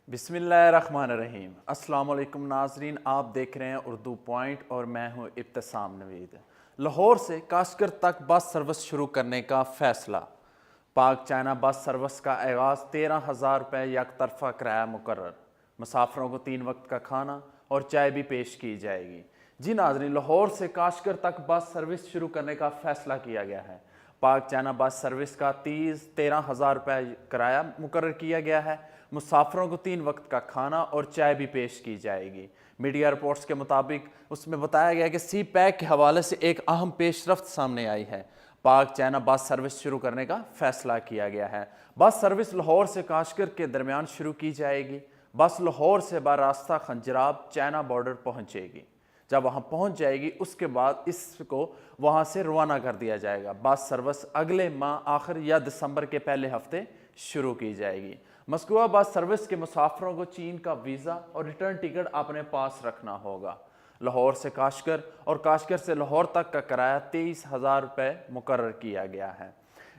बिस्मिल्लाहिर्रहमानिर्रहीम। अस्सलाम वालेकुम नाजरीन, आप देख रहे हैं उर्दू पॉइंट और मैं हूं इब्तिसाम नवीद। लाहौर से काशगर तक बस सर्विस शुरू करने का फ़ैसला। पाक चाइना बस सर्विस का आगाज़ 13,000 रुपये यक तरफ़ा किराया मुकर्रर। मुसाफिरों को 3 वक्त का खाना और चाय भी पेश की जाएगी। जी नाजरीन, लाहौर से काशगर तक बस सर्विस शुरू करने का फ़ैसला किया गया है। पाक चाइना बस सर्विस का 13,000 रुपये किराया मुकर्रर किया गया है। मुसाफिरों को 3 वक्त का खाना और चाय भी पेश की जाएगी। मीडिया रिपोर्ट्स के मुताबिक उसमें बताया गया कि सी पैक के हवाले से एक अहम पेशरफ्त सामने आई है। पाक चाइना बस सर्विस शुरू करने का फैसला किया गया है। बस सर्विस लाहौर से काशगर के दरमियान शुरू की जाएगी। बस लाहौर से बारास्ता खंजराब चाइना बॉर्डर पहुंचेगी। जब वहां पहुंच जाएगी उसके बाद इसको वहां से रवाना कर दिया जाएगा। बस सर्विस अगले माह आखिर या दिसंबर के पहले हफ्ते शुरू की जाएगी। मस्कुआ बस सर्विस के मुसाफिरों को चीन का वीज़ा और रिटर्न टिकट अपने पास रखना होगा। लाहौर से काशगर और काशगर से लाहौर तक का किराया 23,000 रुपये मुकर्रर किया गया है,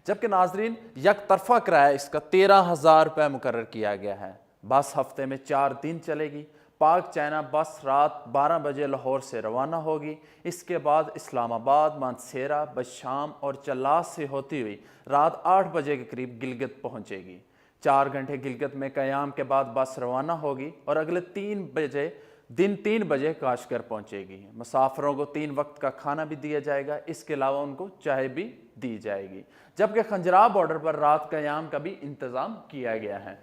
जबकि नाजरीन यक तरफा किराया इसका 13,000 रुपये मुकर्रर किया गया है। बस हफ्ते में 4 दिन चलेगी। पाक चाइना बस रात 12 बजे लाहौर से रवाना होगी। इसके बाद इस्लामाबाद, मानसेरा, बशाम और चल्लास से होती हुई रात 8 बजे के करीब गिलगित पहुंचेगी। 4 घंटे गिलगित में क़याम के बाद बस रवाना होगी और अगले 3 बजे काशगर पहुंचेगी। मुसाफिरों को 3 वक्त का खाना भी दिया जाएगा। इसके अलावा उनको चाय भी दी जाएगी, जबकि खंजराब बॉर्डर पर रात क़याम का भी इंतज़ाम किया गया है।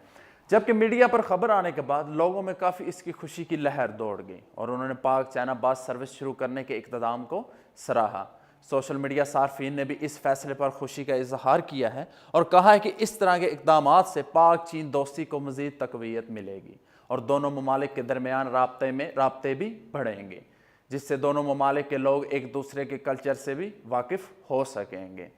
जबकि मीडिया पर खबर आने के बाद लोगों में काफ़ी इसकी खुशी की लहर दौड़ गई और उन्होंने पाक चाइना बस सर्विस शुरू करने के इक़्तिदाम को सराहा। सोशल मीडिया सार्फिन ने भी इस फैसले पर खुशी का इजहार किया है और कहा है कि इस तरह के इक़दामात से पाक चीन दोस्ती को मज़ीद तक़वियत मिलेगी और दोनों ममालिक के दरमियान राब्ते भी बढ़ेंगे, जिससे दोनों ममालिक के लोग एक दूसरे के कल्चर से भी वाकिफ़ हो सकेंगे।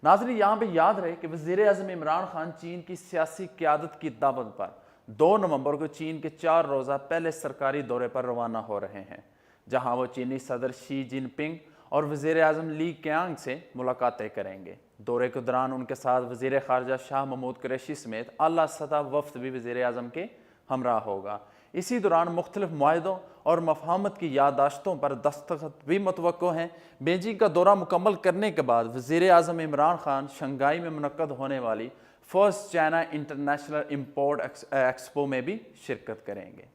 नाज़रीन, यहाँ पे याद रहे कि वज़ीर-ए-आज़म इमरान खान चीन की सियासी क़यादत की दावत पर 2 नवंबर को चीन के 4 रोज़ा पहले सरकारी दौरे पर रवाना हो रहे हैं, जहाँ वो चीनी सदर शी जिनपिंग और वज़ीर-ए-आज़म ली क़ियांग से मुलाकातें करेंगे। दौरे के दौरान उनके साथ वज़ीर ख़ारजा शाह महमूद कुरैशी समेत आला सतह वफ़द भी वज़ीर-ए-आज़म के हमरा होगा। इसी दौरान मुख्तलिफ मुआहदों और मफाहमत की याददाश्तों पर दस्तखत भी मुतवक्को हैं। बीजिंग का दौरा मुकम्मल करने के बाद वज़ीर-ए-आज़म इमरान खान शंघाई में मुनक्कद होने वाली first China international import expo में भी शिरकत करेंगे।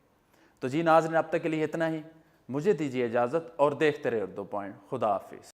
तो जी नाज़रीन, अब तक के लिए इतना ही। मुझे दीजिए इजाज़त और देखते रहे उर्दू पॉइंट। खुदा हाफिज़।